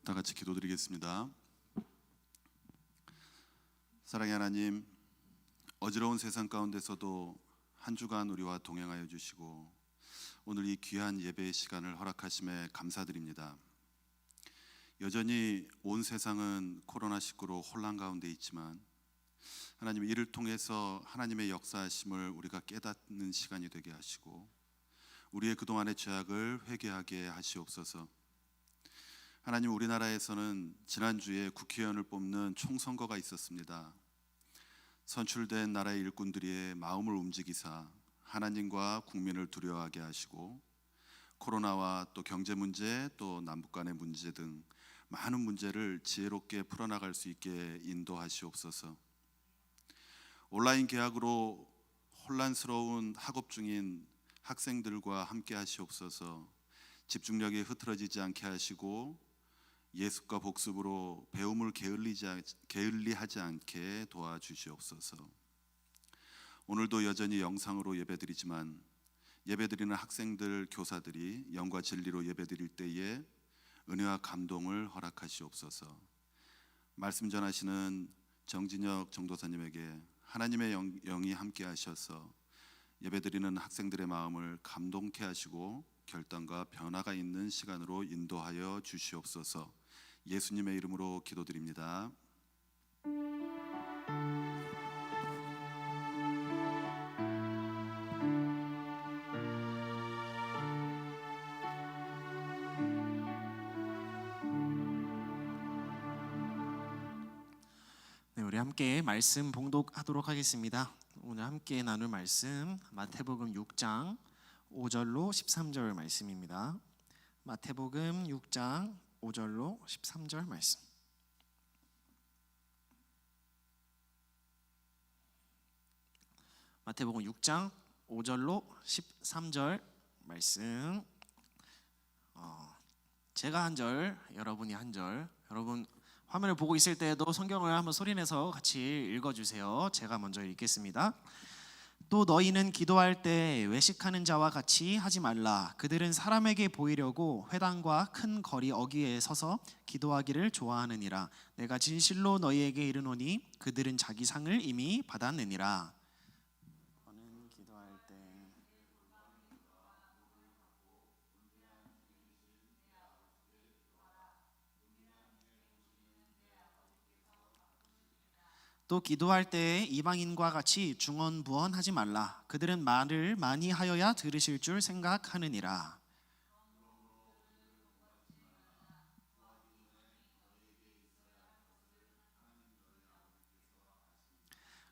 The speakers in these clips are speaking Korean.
다 같이 기도드리겠습니다. 사랑의 하나님, 어지러운 세상 가운데서도 한 주간 우리와 동행하여 주시고 오늘 이 귀한 예배의 시간을 허락하심에 감사드립니다. 여전히 온 세상은 코로나19로 혼란 가운데 있지만 하나님, 이를 통해서 하나님의 역사하심을 우리가 깨닫는 시간이 되게 하시고 우리의 그동안의 죄악을 회개하게 하시옵소서. 하나님, 우리나라에서는 지난주에 국회의원을 뽑는 총선거가 있었습니다. 선출된 나라의 일꾼들의 마음을 움직이사 하나님과 국민을 두려워하게 하시고 코로나와 또 경제 문제, 또 남북 간의 문제 등 많은 문제를 지혜롭게 풀어나갈 수 있게 인도하시옵소서. 온라인 개학으로 혼란스러운 학업 중인 학생들과 함께 하시옵소서. 집중력이 흐트러지지 않게 하시고 예습과 복습으로 배움을 게을리하지 않게 도와주시옵소서. 오늘도 여전히 영상으로 예배드리지만 예배드리는 학생들, 교사들이 영과 진리로 예배드릴 때에 은혜와 감동을 허락하시옵소서. 말씀 전하시는 정진혁 정도사님에게 하나님의 영이 함께 하셔서 예배드리는 학생들의 마음을 감동케 하시고 결단과 변화가 있는 시간으로 인도하여 주시옵소서. 예수님의 이름으로 기도드립니다. 네, 우리 함께 말씀 봉독하도록 하겠습니다. 오늘 함께 나눌 말씀 마태복음 6장 5절로 13절 말씀입니다. 마태복음 6장 5절로 13절 말씀. 마태복음 6장 5절로 13절 말씀. 제가 한 절, 여러분이 한 절. 여러분 화면을 보고 있을 때에도 성경을 한번 소리내서 같이 읽어주세요. 제가 먼저 읽겠습니다. 또 너희는 기도할 때 외식하는 자와 같이 하지 말라. 그들은 사람에게 보이려고 회당과 큰 거리 어귀에 서서 기도하기를 좋아하느니라. 내가 진실로 너희에게 이르노니 그들은 자기 상을 이미 받았느니라. 너는 기도할 때 또 기도할 때에 이방인과 같이 중언부언하지 말라. 그들은 말을 많이 하여야 들으실 줄 생각하느니라.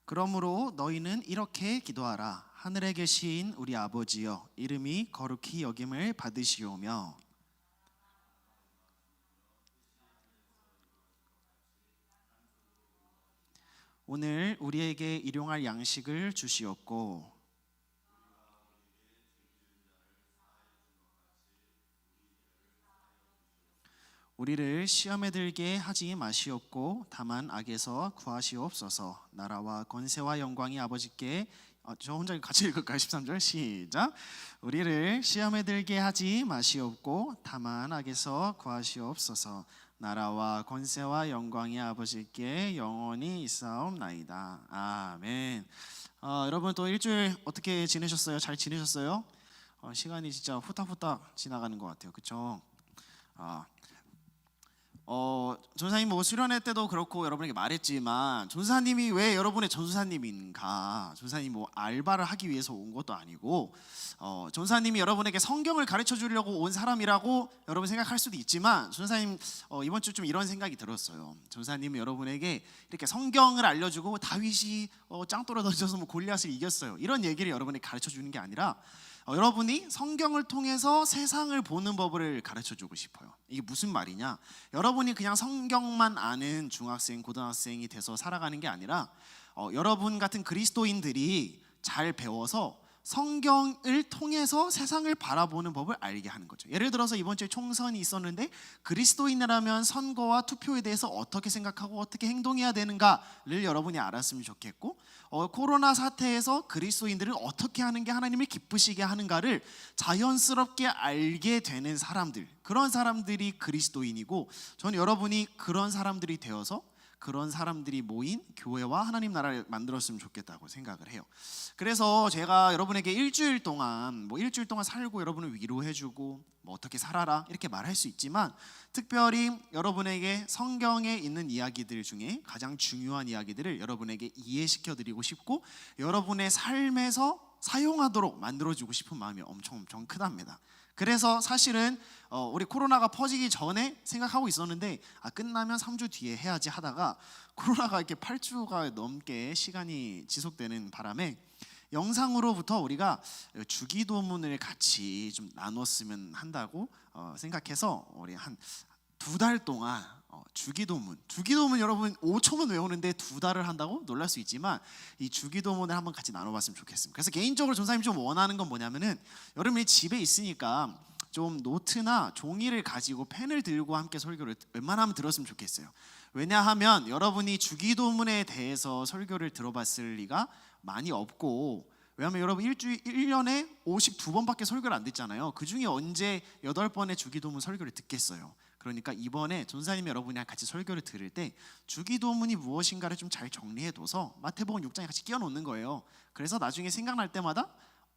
그러므로 너희는 이렇게 기도하라. 하늘에 계신 우리 아버지여, 이름이 거룩히 여김을 받으시오며 오늘 우리에게 일용할 양식을 주시옵고 우리를 시험에 들게 하지 마시옵고 다만 악에서 구하시옵소서. 나라와 권세와 영광이 아버지께 저 혼자 같이 읽을까요? 13절 시작. 우리를 시험에 들게 하지 마시옵고 다만 악에서 구하시옵소서. 나라와 권세와 영광이 아버지께 영원히 있사옵나이다. 아멘. 여러분 또 일주일 어떻게 지내셨어요? 잘 지내셨어요? 시간이 진짜 후딱후딱 지나가는 것 같아요. 그렇죠? 전사님 뭐 수련회 때도 그렇고 여러분에게 말했지만 전사님이 왜 여러분의 전사님인가? 전사님 뭐 알바를 하기 위해서 온 것도 아니고 전사님이 여러분에게 성경을 가르쳐 주려고 온 사람이라고 여러분 생각할 수도 있지만 전사님 이번 주 좀 이런 생각이 들었어요. 전사님이 여러분에게 이렇게 성경을 알려주고 다윗이 짱돌아 던져서 뭐 골리앗을 이겼어요, 이런 얘기를 여러분에게 가르쳐 주는 게 아니라 여러분이 성경을 통해서 세상을 보는 법을 가르쳐주고 싶어요. 이게 무슨 말이냐? 여러분이 그냥 성경만 아는 중학생, 고등학생이 돼서 살아가는 게 아니라 여러분 같은 그리스도인들이 잘 배워서 성경을 통해서 세상을 바라보는 법을 알게 하는 거죠. 예를 들어서 이번 주에 총선이 있었는데 그리스도인이라면 선거와 투표에 대해서 어떻게 생각하고 어떻게 행동해야 되는가를 여러분이 알았으면 좋겠고, 코로나 사태에서 그리스도인들은 어떻게 하는 게 하나님을 기쁘시게 하는가를 자연스럽게 알게 되는 사람들, 그런 사람들이 그리스도인이고, 저는 여러분이 그런 사람들이 되어서 그런 사람들이 모인 교회와 하나님 나라를 만들었으면 좋겠다고 생각을 해요. 그래서 제가 여러분에게 일주일 동안 살고 여러분을 위로해주고 어떻게 살아라 이렇게 말할 수 있지만, 특별히 여러분에게 성경에 있는 이야기들 중에 가장 중요한 이야기들을 여러분에게 이해시켜 드리고 싶고, 여러분의 삶에서 사용하도록 만들어주고 싶은 마음이 엄청 크답니다. 그래서 사실은 우리 코로나가 퍼지기 전에 생각하고 있었는데, 끝나면 3주 뒤에 해야지 하다가 코로나가 이렇게 8주가 넘게 시간이 지속되는 바람에 영상으로부터 우리가 주기도문을 같이 좀 나눴으면 한다고 생각해서 우리 한 2달 동안 주기도문 여러분 5초만 외우는데 2달을 한다고 놀랄 수 있지만, 이 주기도문을 한번 같이 나눠봤으면 좋겠습니다. 그래서 개인적으로 전사님 좀 원하는 건 뭐냐면은, 여러분이 집에 있으니까 좀 노트나 종이를 가지고 펜을 들고 함께 설교를 웬만하면 들었으면 좋겠어요. 왜냐하면 여러분이 주기도문에 대해서 설교를 들어봤을 리가 많이 없고, 왜냐하면 여러분 1년에 52번밖에 설교를 안 듣잖아요. 그 중에 언제 8번의 주기도문 설교를 듣겠어요. 그러니까 이번에 전사님이 여러분이랑 같이 설교를 들을 때 주기도문이 무엇인가를 좀 잘 정리해둬서 마태복음 6장에 같이 끼워놓는 거예요. 그래서 나중에 생각날 때마다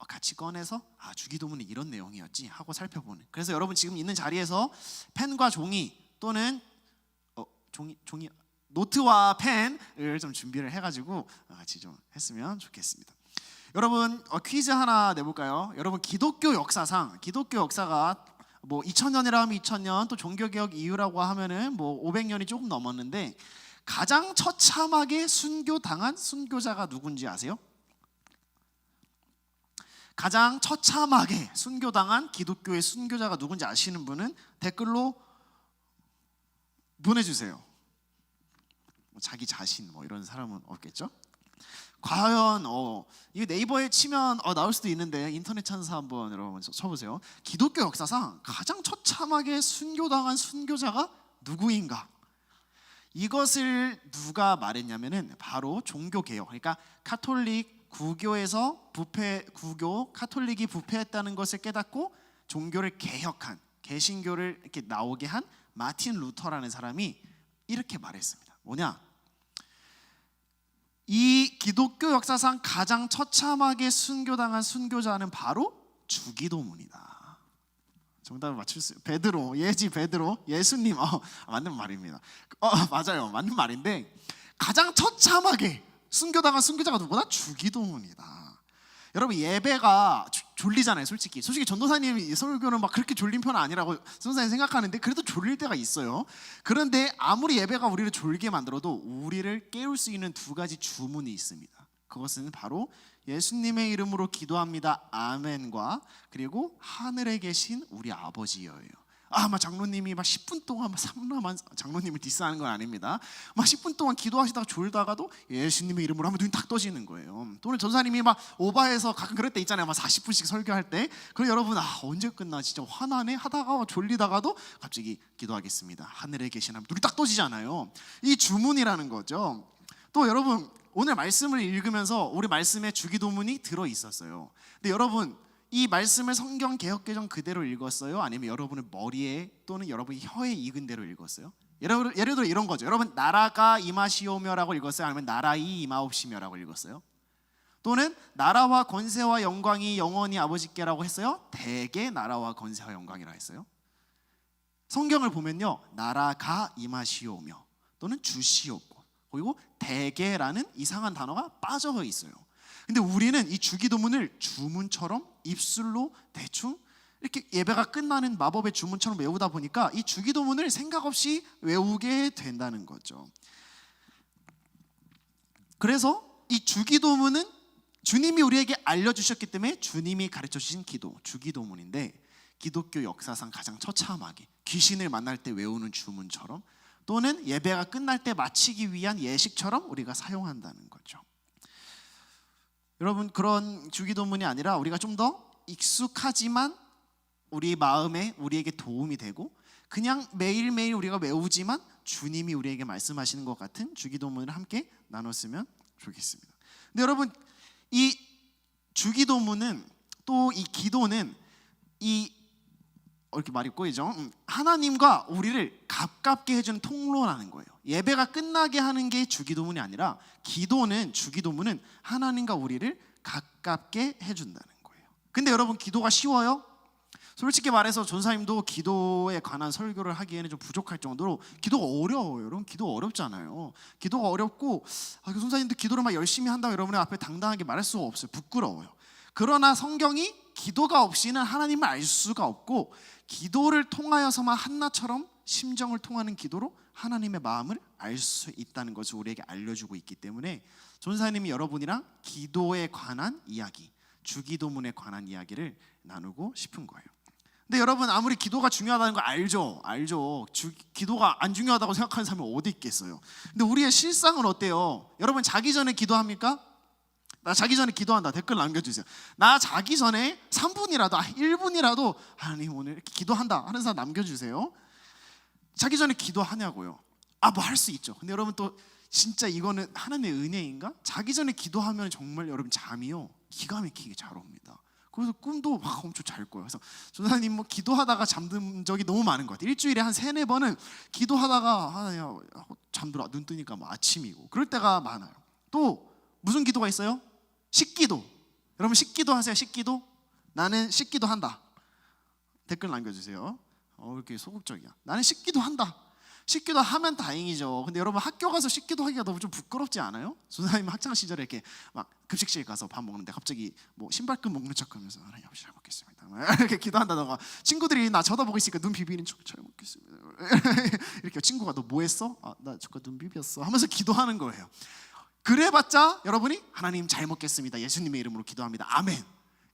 같이 꺼내서 주기도문이 이런 내용이었지 하고 살펴보는. 그래서 여러분 지금 있는 자리에서 펜과 종이 또는 종이 노트와 펜을 좀 준비를 해가지고 같이 좀 했으면 좋겠습니다. 여러분 퀴즈 하나 내볼까요? 여러분 기독교 역사상, 기독교 역사가 뭐 2000년이라 하면 2000년, 또 종교개혁 이후라고 하면은 뭐 500년이 조금 넘었는데, 가장 처참하게 순교당한 순교자가 누군지 아세요? 가장 처참하게 순교당한 기독교의 순교자가 누군지 아시는 분은 댓글로 보내주세요. 자기 자신 이런 사람은 없겠죠? 과연 이 네이버에 치면 나올 수도 있는데, 인터넷 찬사 한번 여러분 쳐보세요. 기독교 역사상 가장 처참하게 순교당한 순교자가 누구인가? 이것을 누가 말했냐면은 바로 종교개혁, 그러니까 카톨릭 구교에서 카톨릭이 부패했다는 것을 깨닫고 종교를 개혁한, 개신교를 이렇게 나오게 한 마틴 루터라는 사람이 이렇게 말했습니다. 뭐냐? 이 기독교 역사상 가장 처참하게 순교당한 순교자는 바로 주기도문이다. 정답을 맞출 수 있어요. 베드로, 예수님. 맞는 말입니다. 맞아요, 맞는 말인데, 가장 처참하게 순교당한 순교자가 누구나 주기도문이다. 여러분 예배가 졸리잖아요. 솔직히 전도사님이 설교는 막 그렇게 졸린 편은 아니라고 선생님 생각하는데, 그래도 졸릴 때가 있어요. 그런데 아무리 예배가 우리를 졸게 만들어도 우리를 깨울 수 있는 2가지 주문이 있습니다. 그것은 바로 예수님의 이름으로 기도합니다, 아멘과 그리고 하늘에 계신 우리 아버지여예요. 막 장로님이 막 10분 동안 장로님을 디스하는 건 아닙니다. 막 10분 동안 기도하시다가 졸다가도 예수님의 이름으로 하면 눈이 탁 떠지는 거예요. 또는 전사님이 막 오바해서 가끔 그럴 때 있잖아요. 막 40분씩 설교할 때. 그럼 여러분 언제 끝나 진짜 화나네 하다가 졸리다가도 갑자기 기도하겠습니다, 하늘에 계신 하면 눈이 딱 떠지잖아요. 이 주문이라는 거죠. 또 여러분 오늘 말씀을 읽으면서 우리 말씀에 주기도문이 들어 있었어요. 근데 여러분 이 말씀을 성경 개역개정 그대로 읽었어요? 아니면 여러분의 머리에 또는 여러분의 혀에 익은 대로 읽었어요? 예를 들어 이런 거죠. 여러분 나라가 임하시오며라고 읽었어요? 아니면 나라이 임하옵시며라고 읽었어요? 또는 나라와 권세와 영광이 영원히 아버지께라고 했어요? 대개 나라와 권세와 영광이라 했어요? 성경을 보면요, 나라가 임하시오며 또는 주시옵고, 그리고 대개라는 이상한 단어가 빠져 있어요. 근데 우리는 이 주기도문을 주문처럼 입술로 대충 이렇게 예배가 끝나는 마법의 주문처럼 외우다 보니까 이 주기도문을 생각 없이 외우게 된다는 거죠. 그래서 이 주기도문은 주님이 우리에게 알려주셨기 때문에 주님이 가르쳐주신 기도, 주기도문인데, 기독교 역사상 가장 처참하게 귀신을 만날 때 외우는 주문처럼, 또는 예배가 끝날 때 마치기 위한 예식처럼 우리가 사용한다는 거죠. 여러분 그런 주기도문이 아니라 우리가 좀 더 익숙하지만 우리 마음에 우리에게 도움이 되고, 그냥 매일매일 우리가 외우지만 주님이 우리에게 말씀하시는 것 같은 주기도문을 함께 나눴으면 좋겠습니다. 근데 여러분 이 주기도문은 또 이 기도는 이렇게 말이 꼬이죠. 하나님과 우리를 가깝게 해주는 통로라는 거예요. 예배가 끝나게 하는 게 주기도문이 아니라 주기도문은 하나님과 우리를 가깝게 해준다는 거예요. 근데 여러분 기도가 쉬워요? 솔직히 말해서 전사님도 기도에 관한 설교를 하기에는 좀 부족할 정도로 기도가 어려워요. 여러분 기도가 어렵잖아요. 기도가 어렵고 전사님도 기도를 막 열심히 한다고 여러분의 앞에 당당하게 말할 수가 없어요. 부끄러워요. 그러나 성경이 기도가 없이는 하나님을 알 수가 없고 기도를 통하여서만 한나처럼 심정을 통하는 기도로 하나님의 마음을 알 수 있다는 것을 우리에게 알려주고 있기 때문에 전사님이 여러분이랑 기도에 관한 이야기, 주기도문에 관한 이야기를 나누고 싶은 거예요. 근데 여러분 아무리 기도가 중요하다는 거 알죠. 기도가 안 중요하다고 생각하는 사람이 어디 있겠어요. 근데 우리의 실상은 어때요? 여러분 자기 전에 기도합니까? 나 자기 전에 기도한다. 댓글 남겨주세요. 나 자기 전에 3분이라도 1분이라도 하나님 오늘 이렇게 기도한다 하는 사람 남겨주세요. 자기 전에 기도하냐고요? 뭐 할 수 있죠. 근데 여러분 또 진짜 이거는 하나님의 은혜인가? 자기 전에 기도하면 정말 여러분 잠이요 기가 막히게 잘 옵니다. 그래서 꿈도 막 엄청 잘 꿔요. 그래서 전사님 뭐 기도하다가 잠든 적이 너무 많은 것 같아요. 일주일에 한 3-4번은 기도하다가 잠들어 눈 뜨니까 뭐 아침이고 그럴 때가 많아요. 또 무슨 기도가 있어요? 식기도. 여러분 식기도 하세요. 식기도? 나는 식기도 한다. 댓글 남겨주세요. 이렇게 소극적이야. 나는 식기도 한다. 식기도 하면 다행이죠. 근데 여러분 학교 가서 식기도 하기가 너무 좀 부끄럽지 않아요? 선생님 학창 시절에 이렇게 막 급식실 가서 밥 먹는데 갑자기 뭐 신발끈 먹는 척하면서 하나님 아버지 잘 먹겠습니다. 이렇게 기도한다던가 친구들이 나 쳐다보고 있으니까 눈 비비는 척 잘 먹겠습니다. 이렇게 친구가 너 뭐 했어? 나 잠깐 눈 비볐어 하면서 기도하는 거예요. 그래봤자 여러분이 하나님 잘 먹겠습니다. 예수님의 이름으로 기도합니다. 아멘.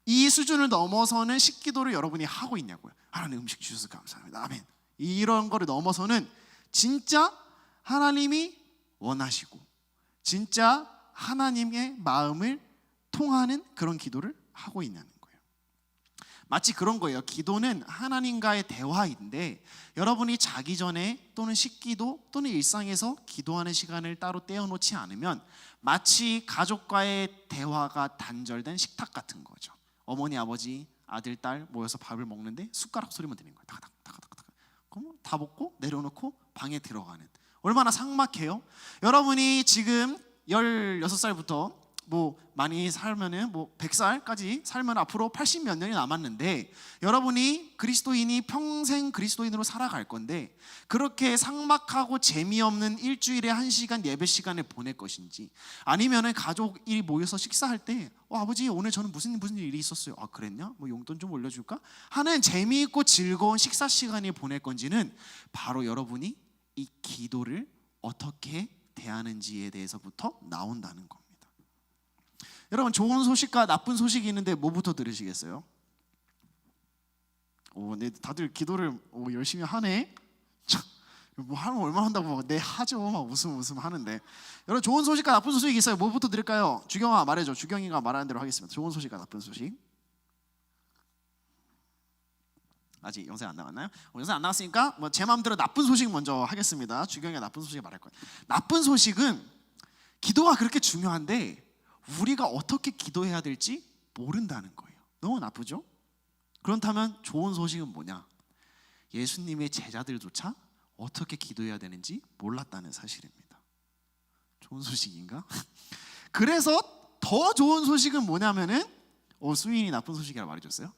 이 수준을 넘어서는 식기도를 여러분이 하고 있냐고요. 하나님 음식 주셔서 감사합니다. 아멘. 이런 거를 넘어서는 진짜 하나님이 원하시고 진짜 하나님의 마음을 통하는 그런 기도를 하고 있냐는 거예요. 마치 그런 거예요. 기도는 하나님과의 대화인데 여러분이 자기 전에 또는 식기도 또는 일상에서 기도하는 시간을 따로 떼어놓지 않으면 마치 가족과의 대화가 단절된 식탁 같은 거죠. 어머니, 아버지, 아들, 딸 모여서 밥을 먹는데 숟가락 소리만 들리는 거예요. 타가닥타가닥타가. 그럼 다 먹고 내려놓고 방에 들어가는. 얼마나 삭막해요? 여러분이 지금 16살부터 뭐 많이 살면은 뭐 100살까지 살면 앞으로 80 몇 년이 남았는데 여러분이 그리스도인이 평생 그리스도인으로 살아갈 건데 그렇게 삭막하고 재미없는 일주일에 1시간 예배 시간을 보낼 것인지 아니면은 가족이 모여서 식사할 때 아버지 오늘 저는 무슨 일이 있었어요. 그랬냐? 뭐 용돈 좀 올려줄까? 하는 재미있고 즐거운 식사 시간을 보낼 건지는 바로 여러분이 이 기도를 어떻게 대하는지에 대해서부터 나온다는 겁니다. 여러분 좋은 소식과 나쁜 소식이 있는데 뭐부터 들으시겠어요? 네, 다들 기도를 열심히 하네. 뭐 하면 얼마나 한다고 네 하죠. 막 웃음 하는데 여러분 좋은 소식과 나쁜 소식이 있어요. 뭐부터 들을까요? 주경아 말해줘. 주경이가 말하는 대로 하겠습니다. 좋은 소식과 나쁜 소식. 아직 영상 안 나왔나요? 영상 안 나왔으니까 뭐 제 마음대로 나쁜 소식 먼저 하겠습니다. 주경이가 나쁜 소식 말할 거예요. 나쁜 소식은 기도가 그렇게 중요한데 우리가 어떻게 기도해야 될지 모른다는 거예요. 너무 나쁘죠? 그렇다면 좋은 소식은 뭐냐? 예수님의 제자들조차 어떻게 기도해야 되는지 몰랐다는 사실입니다. 좋은 소식인가? 그래서 더 좋은 소식은 뭐냐면은 수인이 나쁜 소식이라고 말해줬어요.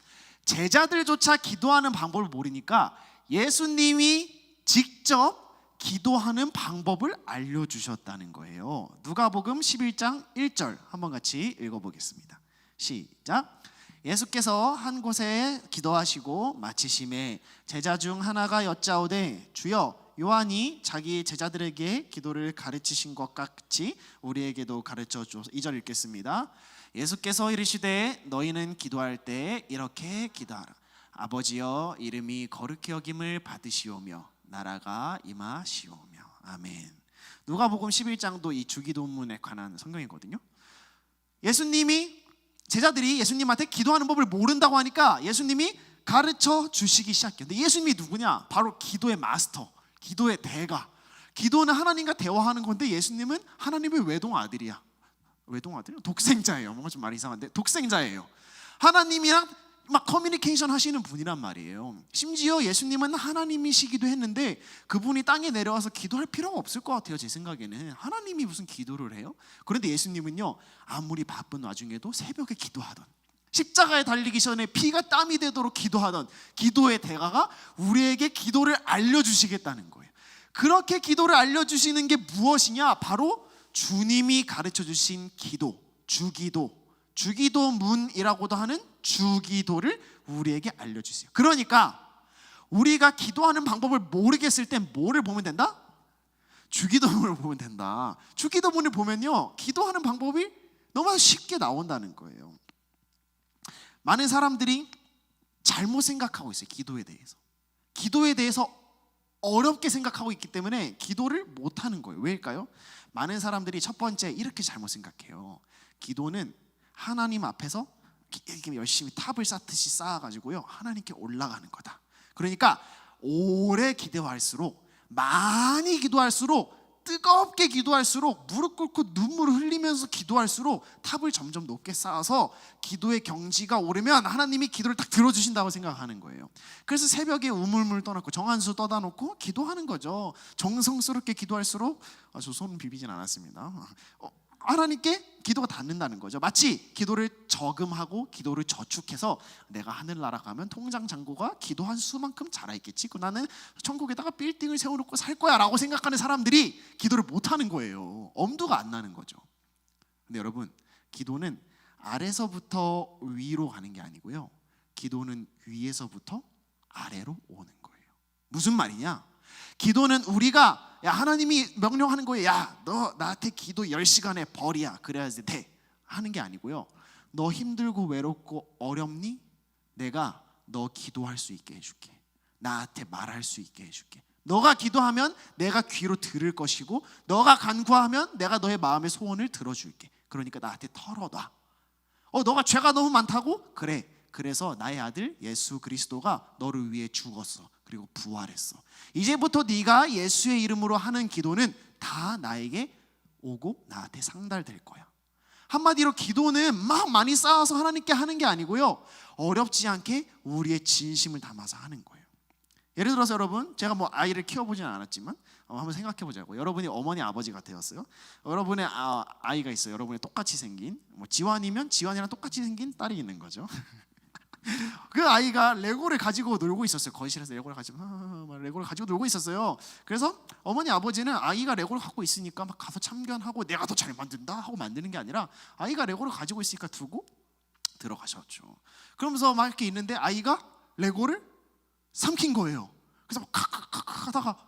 제자들조차 기도하는 방법을 모르니까 예수님이 직접 기도하는 방법을 알려주셨다는 거예요. 누가복음 11장 1절 한번 같이 읽어보겠습니다. 시작. 예수께서 한 곳에 기도하시고 마치심에 제자 중 하나가 여짜오되 주여 요한이 자기 제자들에게 기도를 가르치신 것 같이 우리에게도 가르쳐 주소서. 2절 읽겠습니다. 예수께서 이르시되 너희는 기도할 때 이렇게 기도하라. 아버지여 이름이 거룩히 여김을 받으시오며 나라가 임하시오며. 아멘. 누가복음 11장도 이 주기도문에 관한 성경이거든요. 제자들이 예수님한테 기도하는 법을 모른다고 하니까 예수님이 가르쳐 주시기 시작해요. 근데 예수님이 누구냐? 바로 기도의 마스터, 기도의 대가. 기도는 하나님과 대화하는 건데 예수님은 하나님의 외동 아들이야. 외동아들? 독생자예요. 뭔가 좀 말이 이상한데 독생자예요. 하나님이랑 막 커뮤니케이션 하시는 분이란 말이에요. 심지어 예수님은 하나님이시기도 했는데 그분이 땅에 내려와서 기도할 필요가 없을 것 같아요. 제 생각에는 하나님이 무슨 기도를 해요? 그런데 예수님은요, 아무리 바쁜 와중에도 새벽에 기도하던, 십자가에 달리기 전에 피가 땀이 되도록 기도하던 기도의 대가가 우리에게 기도를 알려주시겠다는 거예요. 그렇게 기도를 알려주시는 게 무엇이냐? 바로 주님이 가르쳐 주신 기도, 주기도, 주기도문이라고도 하는 주기도를 우리에게 알려주세요. 그러니까 우리가 기도하는 방법을 모르겠을 땐 뭐를 보면 된다? 주기도문을 보면 된다. 주기도문을 보면요, 기도하는 방법이 너무 쉽게 나온다는 거예요. 많은 사람들이 잘못 생각하고 있어요. 기도에 대해서 어렵게 생각하고 있기 때문에 기도를 못하는 거예요. 왜일까요? 많은 사람들이 첫 번째 이렇게 잘못 생각해요. 기도는 하나님 앞에서 이렇게 열심히 탑을 쌓듯이 쌓아가지고요, 하나님께 올라가는 거다. 그러니까 오래 기도할수록, 많이 기도할수록, 뜨겁게 기도할수록, 무릎 꿇고 눈물을 흘리면서 기도할수록 탑을 점점 높게 쌓아서 기도의 경지가 오르면 하나님이 기도를 딱 들어주신다고 생각하는 거예요. 그래서 새벽에 우물물 떠놓고 정한수 떠다 놓고 기도하는 거죠. 정성스럽게 기도할수록, 저 손 비비진 않았습니다. 하나님께 기도가 닿는다는 거죠. 마치 기도를 저금하고 기도를 저축해서 내가 하늘나라 가면 통장 잔고가 기도한 수만큼 자라있겠지, 나는 천국에다가 빌딩을 세워놓고 살 거야 라고 생각하는 사람들이 기도를 못하는 거예요. 엄두가 안 나는 거죠. 근데 여러분, 기도는 아래서부터 위로 가는 게 아니고요, 기도는 위에서부터 아래로 오는 거예요. 무슨 말이냐? 기도는 우리가, 야, 하나님이 명령하는 거예요. 야, 너 나한테 기도 10시간에 벌이야, 그래야지 돼 하는 게 아니고요, 너 힘들고 외롭고 어렵니? 내가 너 기도할 수 있게 해줄게. 나한테 말할 수 있게 해줄게. 너가 기도하면 내가 귀로 들을 것이고, 너가 간구하면 내가 너의 마음의 소원을 들어줄게. 그러니까 나한테 털어놔. 너가 죄가 너무 많다고? 그래, 그래서 나의 아들 예수 그리스도가 너를 위해 죽었어. 그리고 부활했어. 이제부터 네가 예수의 이름으로 하는 기도는 다 나에게 오고 나한테 상달될 거야. 한마디로 기도는 막 많이 쌓아서 하나님께 하는 게 아니고요, 어렵지 않게 우리의 진심을 담아서 하는 거예요. 예를 들어서 여러분, 제가 뭐 아이를 키워보지는 않았지만 한번 생각해 보자고. 여러분이 어머니 아버지가 되었어요. 여러분의 아이가 있어요. 여러분이 똑같이 생긴, 지완이면 지완이랑 똑같이 생긴 딸이 있는 거죠. 그 아이가 레고를 가지고 놀고 있었어요. 거실에서 레고를 가지고 놀고 있었어요. 그래서 어머니 아버지는 아이가 레고를 갖고 있으니까 막 가서 참견하고 내가 더 잘 만든다 하고 만드는 게 아니라, 아이가 레고를 가지고 있으니까 두고 들어가셨죠. 그러면서 막 이렇게 있는데 아이가 레고를 삼킨 거예요. 그래서 막 칵칵칵 하다가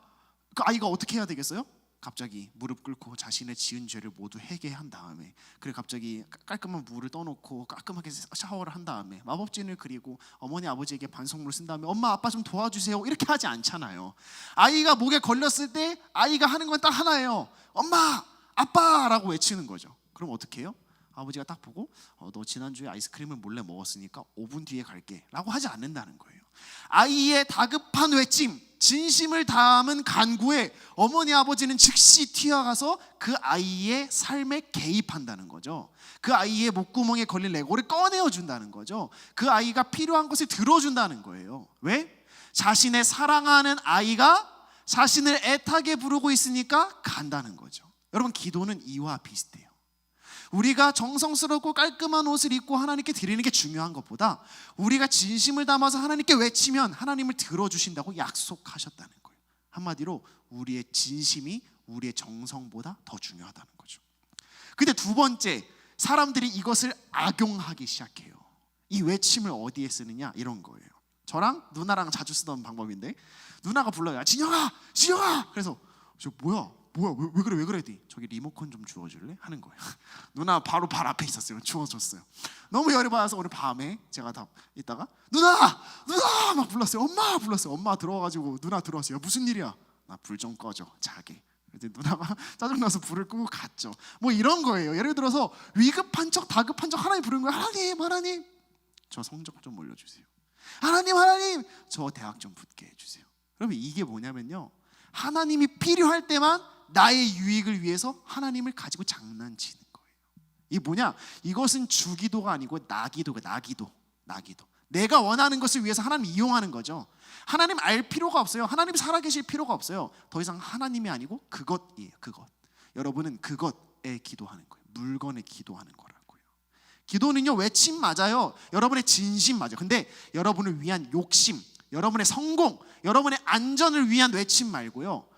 그 아이가 어떻게 해야 되겠어요? 갑자기 무릎 꿇고 자신의 지은 죄를 모두 회개한 다음에, 그리고 갑자기 깔끔한 물을 떠놓고 깔끔하게 샤워를 한 다음에 마법진을 그리고 어머니 아버지에게 반성문을 쓴 다음에 엄마 아빠 좀 도와주세요 이렇게 하지 않잖아요. 아이가 목에 걸렸을 때 아이가 하는 건 딱 하나예요. 엄마 아빠라고 외치는 거죠. 그럼 어떻게 해요? 아버지가 딱 보고 너 지난주에 아이스크림을 몰래 먹었으니까 5분 뒤에 갈게 라고 하지 않는다는 거예요. 아이의 다급한 외침, 진심을 담은 간구에 어머니 아버지는 즉시 튀어가서 그 아이의 삶에 개입한다는 거죠. 그 아이의 목구멍에 걸린 레고를 꺼내어 준다는 거죠. 그 아이가 필요한 것을 들어준다는 거예요. 왜? 자신의 사랑하는 아이가 자신을 애타게 부르고 있으니까 간다는 거죠. 여러분, 기도는 이와 비슷해요. 우리가 정성스럽고 깔끔한 옷을 입고 하나님께 드리는 게 중요한 것보다 우리가 진심을 담아서 하나님께 외치면 하나님을 들어주신다고 약속하셨다는 거예요. 한마디로 우리의 진심이 우리의 정성보다 더 중요하다는 거죠. 근데 두 번째, 사람들이 이것을 악용하기 시작해요. 이 외침을 어디에 쓰느냐, 이런 거예요. 저랑 누나랑 자주 쓰던 방법인데, 누나가 불러요. 야, 진영아 진영아. 그래서 저 뭐야 왜 그래 했더니 저기 리모컨 좀 주워줄래? 하는 거예요. 누나 바로 발 앞에 있었어요. 주워줬어요. 너무 열이 받아서 오늘 밤에 제가 다 있다가 누나 막 불렀어요. 엄마 불렀어요. 엄마 들어와가지고 누나 들어왔어요. 무슨 일이야? 나 불 좀 꺼줘, 자게. 이제 누나가 짜증나서 불을 끄고 갔죠. 뭐 이런 거예요. 예를 들어서 위급한 척 다급한 척 하나님 부르는 거예요. 하나님 저 성적 좀 올려주세요. 하나님 저 대학 좀 붙게 해주세요. 그러면 이게 뭐냐면요, 하나님이 필요할 때만 나의 유익을 위해서 하나님을 가지고 장난치는 거예요. 이게 뭐냐? 이것은 주기도가 아니고 나기도가 나기도. 내가 원하는 것을 위해서 하나님 이용하는 거죠. 하나님 알 필요가 없어요. 하나님 살아계실 필요가 없어요. 더 이상 하나님이 아니고 그것이에요. 그것. 여러분은 그것에 기도하는 거예요. 물건에 기도하는 거라고요. 기도는요, 외침 맞아요. 여러분의 진심 맞아요. 근데 여러분을 위한 욕심, 여러분의 성공, 여러분의 안전을 위한 외침 말고요,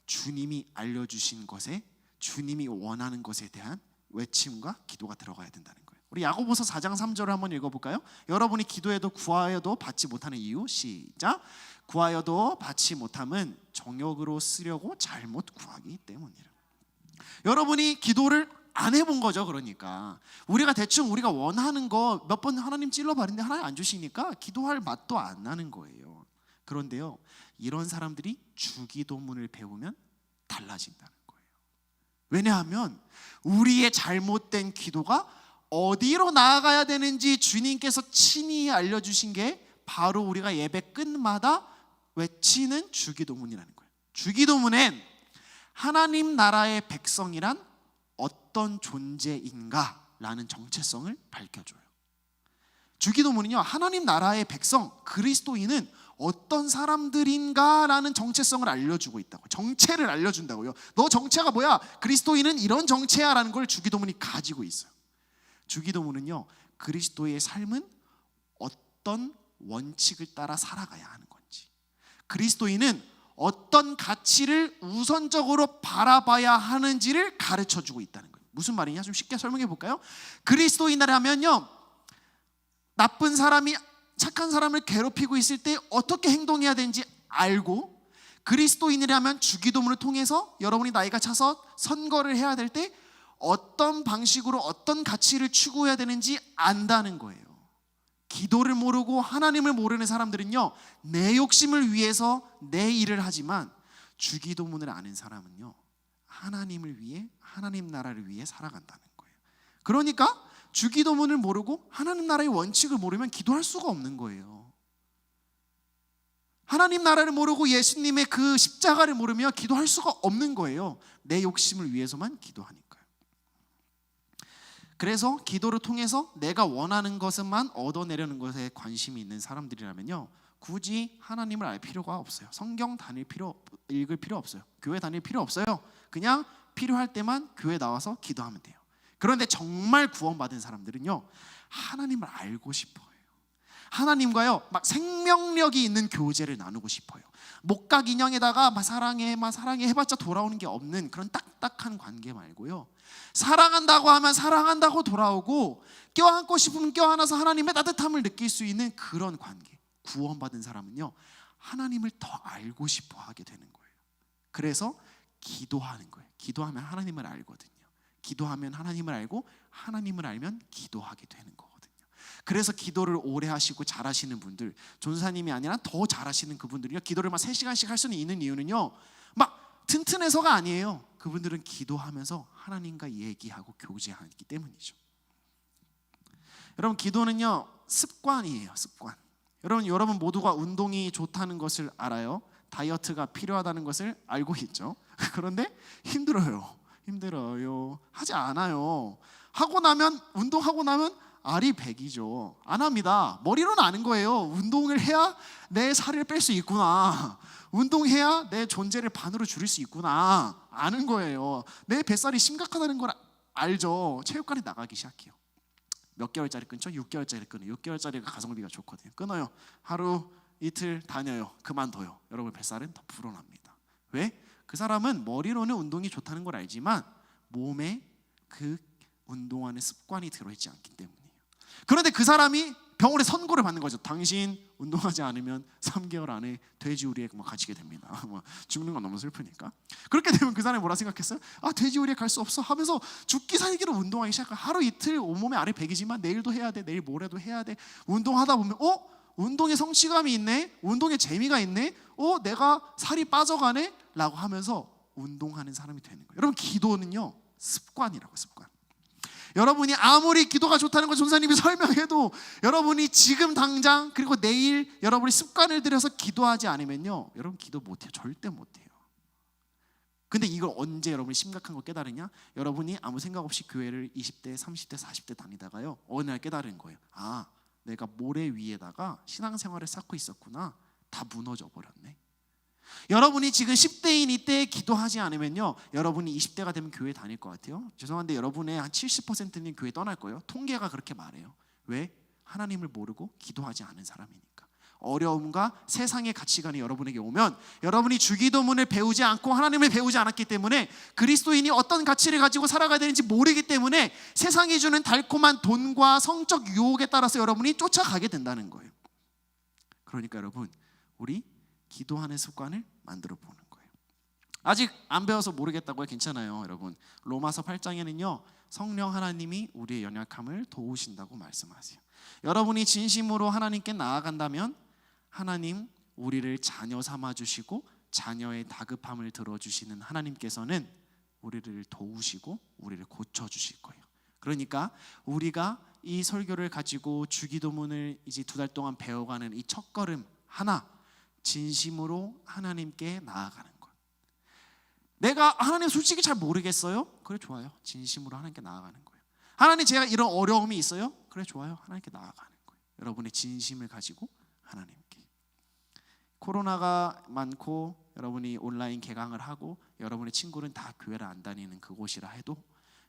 주님이 알려주신 것에, 주님이 원하는 것에 대한 외침과 기도가 들어가야 된다는 거예요. 우리 야고보서 4장 3절을 한번 읽어볼까요? 여러분이 기도해도 구하여도 받지 못하는 이유, 시작. 구하여도 받지 못함은 정욕으로 쓰려고 잘못 구하기 때문이라. 여러분이 기도를 안 해본 거죠. 그러니까 우리가 대충 우리가 원하는 거 몇 번 하나님 찔러봤는데 하나님 안 주시니까 기도할 맛도 안 나는 거예요. 그런데요, 이런 사람들이 주기도문을 배우면 달라진다는 거예요. 왜냐하면 우리의 잘못된 기도가 어디로 나아가야 되는지 주님께서 친히 알려주신 게 바로 우리가 예배 끝마다 외치는 주기도문이라는 거예요. 주기도문엔 하나님 나라의 백성이란 어떤 존재인가라는 정체성을 밝혀줘요. 주기도문은요, 하나님 나라의 백성, 그리스도인은 어떤 사람들인가라는 정체성을 알려주고 있다고, 정체를 알려준다고요. 너 정체가 뭐야? 그리스도인은 이런 정체야라는 걸 주기도문이 가지고 있어요. 주기도문은요, 그리스도의 삶은 어떤 원칙을 따라 살아가야 하는 건지, 그리스도인은 어떤 가치를 우선적으로 바라봐야 하는지를 가르쳐주고 있다는 거예요. 무슨 말이냐? 좀 쉽게 설명해 볼까요? 그리스도인이라면요, 나쁜 사람이 착한 사람을 괴롭히고 있을 때 어떻게 행동해야 되는지 알고, 그리스도인이라면 주기도문을 통해서 여러분이 나이가 차서 선거를 해야 될 때 어떤 방식으로 어떤 가치를 추구해야 되는지 안다는 거예요. 기도를 모르고 하나님을 모르는 사람들은요, 내 욕심을 위해서 내 일을 하지만 주기도문을 아는 사람은요, 하나님을 위해, 하나님 나라를 위해 살아간다는 거예요. 그러니까 주기도문을 모르고 하나님 나라의 원칙을 모르면 기도할 수가 없는 거예요. 하나님 나라를 모르고 예수님의 그 십자가를 모르면 기도할 수가 없는 거예요. 내 욕심을 위해서만 기도하니까요. 그래서 기도를 통해서 내가 원하는 것만 얻어내려는 것에 관심이 있는 사람들이라면요, 굳이 하나님을 알 필요가 없어요. 성경 읽을 필요 없어요. 교회 다닐 필요 없어요. 그냥 필요할 때만 교회 나와서 기도하면 돼요. 그런데 정말 구원받은 사람들은요, 하나님을 알고 싶어요. 하나님과요, 막 생명력이 있는 교제를 나누고 싶어요. 목각 인형에다가 막 사랑해 해봤자 돌아오는 게 없는 그런 딱딱한 관계 말고요, 사랑한다고 하면 사랑한다고 돌아오고, 껴안고 싶으면 껴안아서 하나님의 따뜻함을 느낄 수 있는 그런 관계. 구원받은 사람은요, 하나님을 더 알고 싶어 하게 되는 거예요. 그래서 기도하는 거예요. 기도하면 하나님을 알거든요. 기도하면 하나님을 알고, 하나님을 알면 기도하게 되는 거거든요. 그래서 기도를 오래 하시고 잘하시는 분들, 전사님이 아니라 더 잘하시는 그분들이요, 기도를 막 3시간씩 할 수는 있는 이유는요, 막 튼튼해서가 아니에요. 그분들은 기도하면서 하나님과 얘기하고 교제하기 때문이죠. 여러분, 기도는요, 습관이에요. 습관. 여러분 모두가 운동이 좋다는 것을 알아요. 다이어트가 필요하다는 것을 알고 있죠. 그런데 힘들어요. 하지 않아요. 운동하고 나면 알이 100이죠. 안 합니다. 머리로는 아는 거예요. 운동을 해야 내 살을 뺄 수 있구나. 운동해야 내 존재를 반으로 줄일 수 있구나. 아는 거예요. 내 뱃살이 심각하다는 걸 알죠. 체육관에 나가기 시작해요. 몇 개월짜리 끊죠? 6개월짜리 끊어요. 6개월짜리가 가성비가 좋거든요. 끊어요. 하루 이틀 다녀요. 그만둬요. 여러분, 뱃살은 더 불어납니다. 왜? 그 사람은 머리로는 운동이 좋다는 걸 알지만 몸에 그 운동하는 습관이 들어있지 않기 때문이에요. 그런데 그 사람이 병원에 선고를 받는 거죠. 당신 운동하지 않으면 3개월 안에 돼지우리에 갇히게 됩니다. 죽는 건 너무 슬프니까. 그렇게 되면 그 사람이 뭐라 생각했어요? 돼지우리에 갈 수 없어 하면서 죽기 살기로 운동하기 시작해요. 하루 이틀 온몸에 알이 100이지만 내일도 해야 돼, 내일 모레도 해야 돼. 운동하다 보면 운동에 성취감이 있네, 운동에 재미가 있네, 내가 살이 빠져가네 라고 하면서 운동하는 사람이 되는 거예요. 여러분, 기도는요, 습관이라고. 습관. 여러분이 아무리 기도가 좋다는 걸 전사님이 설명해도 여러분이 지금 당장 그리고 내일 여러분이 습관을 들여서 기도하지 않으면요, 여러분 기도 못해요. 절대 못해요. 근데 이걸 언제 여러분이 심각한 걸 깨달으냐? 여러분이 아무 생각 없이 교회를 20대, 30대, 40대 다니다가요, 어느 날 깨달은 거예요. 아, 내가 모래 위에다가 신앙생활을 쌓고 있었구나. 다 무너져 버렸네. 여러분이 지금 10대인 이때 기도하지 않으면요, 여러분이 20대가 되면 교회 다닐 것 같아요? 죄송한데 여러분의 한 70%는 교회 떠날 거예요. 통계가 그렇게 말해요. 왜? 하나님을 모르고 기도하지 않은 사람이니까. 어려움과 세상의 가치관이 여러분에게 오면 여러분이 주기도문을 배우지 않고 하나님을 배우지 않았기 때문에, 그리스도인이 어떤 가치를 가지고 살아가야 되는지 모르기 때문에 세상이 주는 달콤한 돈과 성적 유혹에 따라서 여러분이 쫓아가게 된다는 거예요. 그러니까 여러분, 우리 기도하는 습관을 만들어 보는 거예요. 아직 안 배워서 모르겠다고요? 괜찮아요. 여러분, 로마서 8장에는요 성령 하나님이 우리의 연약함을 도우신다고 말씀하세요. 여러분이 진심으로 하나님께 나아간다면 하나님, 우리를 자녀 삼아 주시고 자녀의 다급함을 들어주시는 하나님께서는 우리를 도우시고 우리를 고쳐주실 거예요. 그러니까 우리가 이 설교를 가지고 주기도문을 이제 2달 동안 배워가는 이 첫걸음 하나, 진심으로 하나님께 나아가는 것. 내가 하나님 솔직히 잘 모르겠어요? 그래, 좋아요. 진심으로 하나님께 나아가는 거예요. 하나님, 제가 이런 어려움이 있어요? 그래, 좋아요. 하나님께 나아가는 거예요. 여러분의 진심을 가지고 하나님께. 코로나가 많고 여러분이 온라인 개강을 하고 여러분의 친구는 다 교회를 안 다니는 그곳이라 해도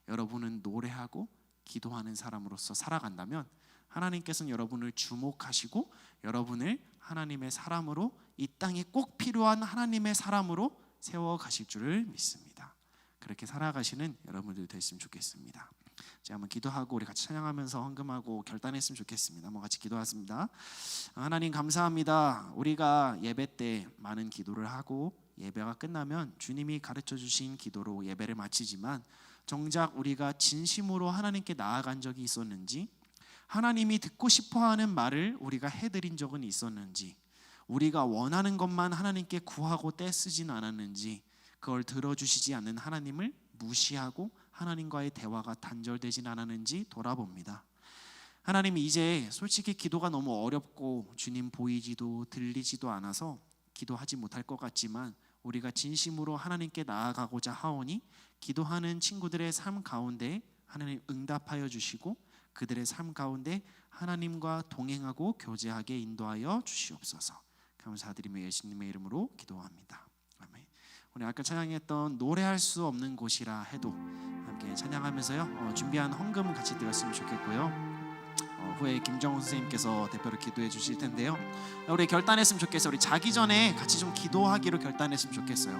여러분은 노래하고 기도하는 사람으로서 살아간다면 하나님께서는 여러분을 주목하시고 여러분을 하나님의 사람으로, 이 땅에 꼭 필요한 하나님의 사람으로 세워가실 줄을 믿습니다. 그렇게 살아가시는 여러분들 됐으면 좋겠습니다. 제가 한번 기도하고 우리 같이 찬양하면서 헌금하고 결단했으면 좋겠습니다. 한번 같이 기도하겠습니다. 하나님, 감사합니다. 우리가 예배 때 많은 기도를 하고 예배가 끝나면 주님이 가르쳐 주신 기도로 예배를 마치지만, 정작 우리가 진심으로 하나님께 나아간 적이 있었는지, 하나님이 듣고 싶어하는 말을 우리가 해드린 적은 있었는지, 우리가 원하는 것만 하나님께 구하고 떼쓰진 않았는지, 그걸 들어주시지 않는 하나님을 무시하고 하나님과의 대화가 단절되진 않았는지 돌아봅니다. 하나님, 이제 솔직히 기도가 너무 어렵고 주님 보이지도 들리지도 않아서 기도하지 못할 것 같지만, 우리가 진심으로 하나님께 나아가고자 하오니 기도하는 친구들의 삶 가운데 하나님 응답하여 주시고 그들의 삶 가운데 하나님과 동행하고 교제하게 인도하여 주시옵소서. 감사드리며 예수님의 이름으로 기도합니다. 아멘. 오늘 아까 찬양했던 노래할 수 없는 곳이라 해도 함께 찬양하면서요 준비한 헌금 같이 드렸으면 좋겠고요. 후에 김정훈 선생님께서 대표로 기도해 주실 텐데요. 우리 결단했으면 좋겠어요. 우리 자기 전에 같이 좀 기도하기로 결단했으면 좋겠어요.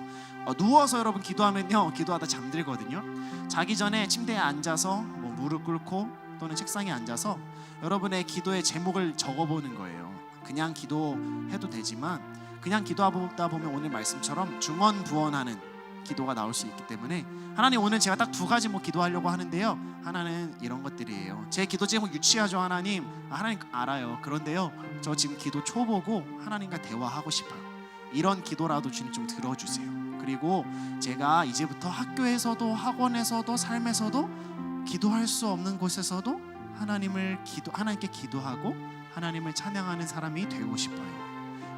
누워서 여러분 기도하면요, 기도하다 잠들거든요. 자기 전에 침대에 앉아서 뭐 무릎 꿇고 또는 책상에 앉아서 여러분의 기도의 제목을 적어보는 거예요. 그냥 기도해도 되지만, 그냥 기도하다 보면 오늘 말씀처럼 중언부언하는 기도가 나올 수 있기 때문에, 하나님, 오늘 제가 딱 2가지 기도하려고 하는데요, 하나는 이런 것들이에요. 제 기도 제목 유치하죠 하나님? 하나님 알아요. 그런데요, 저 지금 기도 초보고 하나님과 대화하고 싶어요. 이런 기도라도 주님 좀 들어주세요. 그리고 제가 이제부터 학교에서도 학원에서도 삶에서도 기도할 수 없는 곳에서도 하나님께 기도하고 하나님을 찬양하는 사람이 되고 싶어요.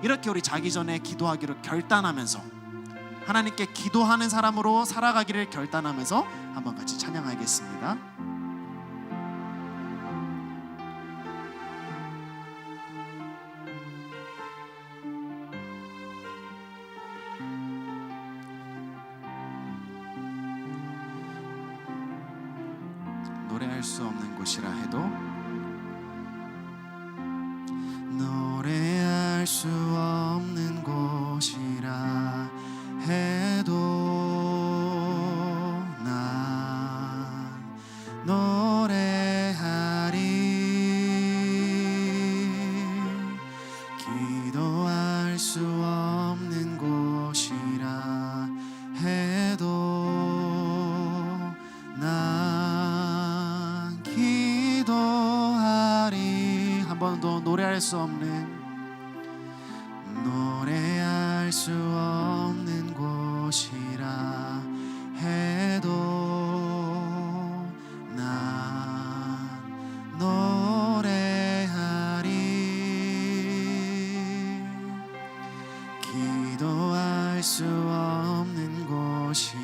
이렇게 우리 자기 전에 기도하기로 결단하면서 하나님께 기도하는 사람으로 살아가기를 결단하면서 한번 같이 찬양하겠습니다. 노래할 수 없는 곳이라 해도, 노래할 수 없는 곳이라 해도 난 노래하리. 기도할 수 없는 곳이라 해도 난 기도하리. 한 번 더, 노래할 수 없는 곳이라 해도 난 노래하리. 기도할 수 없는 곳이라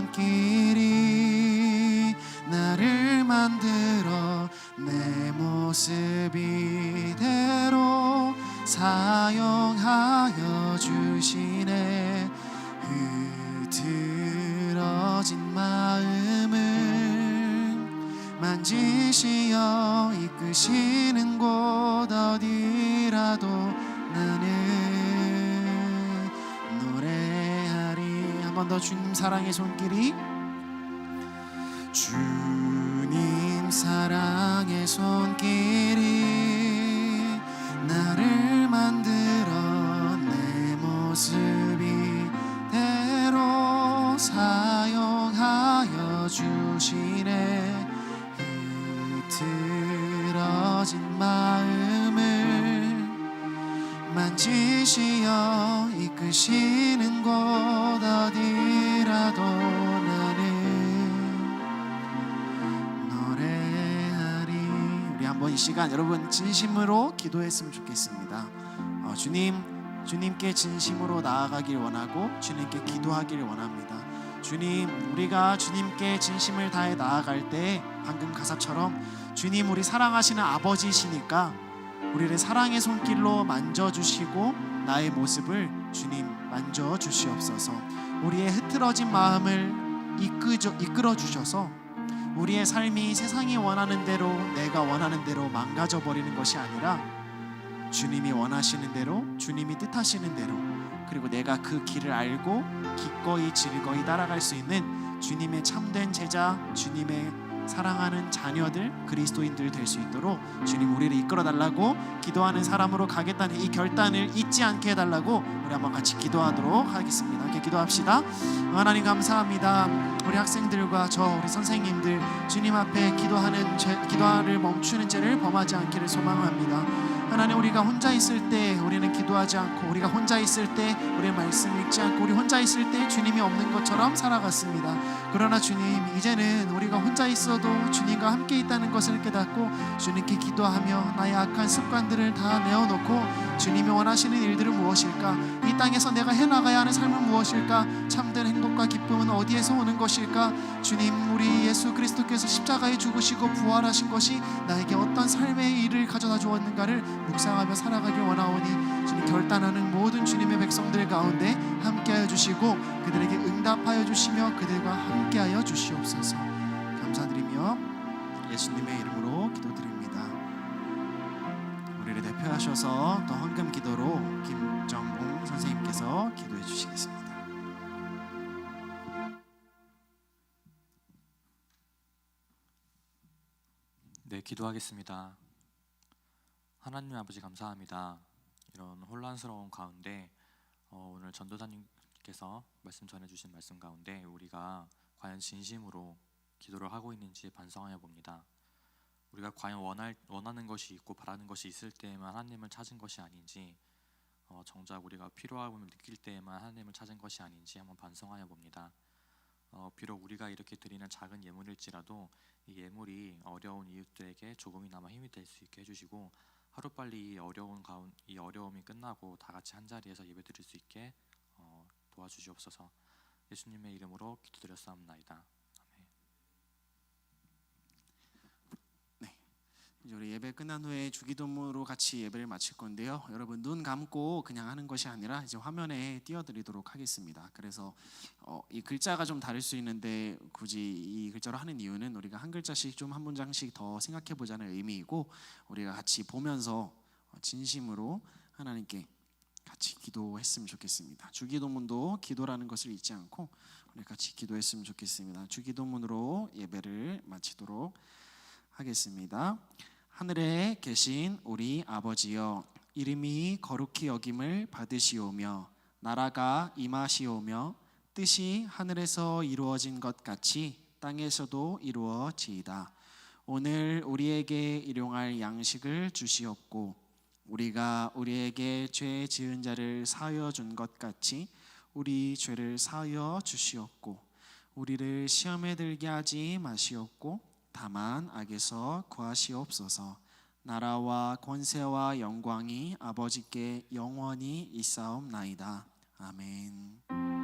손길이 나를 만들어 내 모습 이대로 사용하여 주시네. 흐트러진 마음을 만지시어 이끄시는 곳 어디라도 나는 노래하리. 한 번 더. 주님 사랑의 손길이, 주님 사랑의 손길이 나를 만들어 내 모습 이대로 사용하여 주시네. 흐트러진 마음을 만지시어 이끄시는 곳 어디라도 나는 노래하리. 우리 한번 이 시간 여러분 진심으로 기도했으면 좋겠습니다. 주님께 진심으로 나아가길 원하고 주님께 기도하길 원합니다. 주님, 우리가 주님께 진심을 다해 나아갈 때 방금 가사처럼 주님 우리 사랑하시는 아버지시니까 우리를 사랑의 손길로 만져주시고 나의 모습을 주님 만져주시옵소서. 우리의 흐트러진 마음을 이끌어 주셔서 우리의 삶이 세상이 원하는 대로 내가 원하는 대로 망가져 버리는 것이 아니라 주님이 원하시는 대로 주님이 뜻하시는 대로 그리고 내가 그 길을 알고 기꺼이 즐거이 따라갈 수 있는 주님의 참된 제자, 주님의 사랑하는 자녀들, 그리스도인들 될 수 있도록 주님 우리를 이끌어 달라고, 기도하는 사람으로 가겠다는 이 결단을 잊지 않게 해달라고 우리 한번 같이 기도하도록 하겠습니다. 함께 기도합시다. 하나님 감사합니다. 우리 학생들과 우리 선생님들 주님 앞에 기도를 멈추는 죄를 범하지 않기를 소망합니다. 하나님, 우리가 혼자 있을 때 우리는 기도하지 않고, 우리가 혼자 있을 때 우리의 말씀 읽지 않고, 우리 혼자 있을 때 주님이 없는 것처럼 살아갔습니다. 그러나 주님, 이제는 우리가 혼자 있어도 주님과 함께 있다는 것을 깨닫고 주님께 기도하며 나의 악한 습관들을 다 내어놓고 주님이 원하시는 일들은 무엇일까? 이 땅에서 내가 해나가야 하는 삶은 무엇일까? 참된 행복과 기쁨은 어디에서 오는 것일까? 주님, 우리 예수 그리스도께서 십자가에 죽으시고 부활하신 것이 나에게 어떤 삶의 일을 가져다 주었는가를 묵상하며 살아가길 원하오니 주님, 결단하는 모든 주님의 백성들 가운데 함께하여 주시고 그들에게 응답하여 주시며 그들과 함께하여 주시옵소서. 감사드리며 예수님의 이름으로 기도드립니다. 우리를 대표하셔서 또 헌금 기도로 김정웅 선생님께서 기도해 주시겠습니다. 네, 기도하겠습니다. 하나님 아버지, 감사합니다. 이런 혼란스러운 가운데 오늘 전도사님께서 말씀 전해주신 말씀 가운데 우리가 과연 진심으로 기도를 하고 있는지 반성하여 봅니다. 우리가 과연 원하는 것이 있고 바라는 것이 있을 때에만 하나님을 찾은 것이 아닌지, 정작 우리가 필요함을 느낄 때에만 하나님을 찾은 것이 아닌지 한번 반성하여 봅니다. 비록 우리가 이렇게 드리는 작은 예물일지라도 이 예물이 어려운 이웃들에게 조금이나마 힘이 될 수 있게 해주시고, 하루빨리 이 어려움이 끝나고 다 같이 한 자리에서 예배드릴 수 있게 도와주시옵소서. 예수님의 이름으로 기도드렸사옵나이다. 이제 우리 예배 끝난 후에 주기도문으로 같이 예배를 마칠 건데요. 여러분 눈 감고 그냥 하는 것이 아니라 이제 화면에 띄워드리도록 하겠습니다. 그래서 이 글자가 좀 다를 수 있는데 굳이 이 글자로 하는 이유는 우리가 한 글자씩 좀 한 문장씩 더 생각해 보자는 의미이고, 우리가 같이 보면서 진심으로 하나님께 같이 기도했으면 좋겠습니다. 주기도문도 기도라는 것을 잊지 않고 우리 같이 기도했으면 좋겠습니다. 주기도문으로 예배를 마치도록 하겠습니다. 하늘에 계신 우리 아버지여, 이름이 거룩히 여김을 받으시오며 나라가 임하시오며 뜻이 하늘에서 이루어진 것 같이 땅에서도 이루어지이다. 오늘 우리에게 일용할 양식을 주시옵고 우리가 우리에게 죄 지은 자를 사하여 준 것 같이 우리 죄를 사하여 주시옵고 우리를 시험에 들게 하지 마시옵고 다만 악에서 구하시옵소서. 나라와 권세와 영광이 아버지께 영원히 있사옵나이다. 아멘.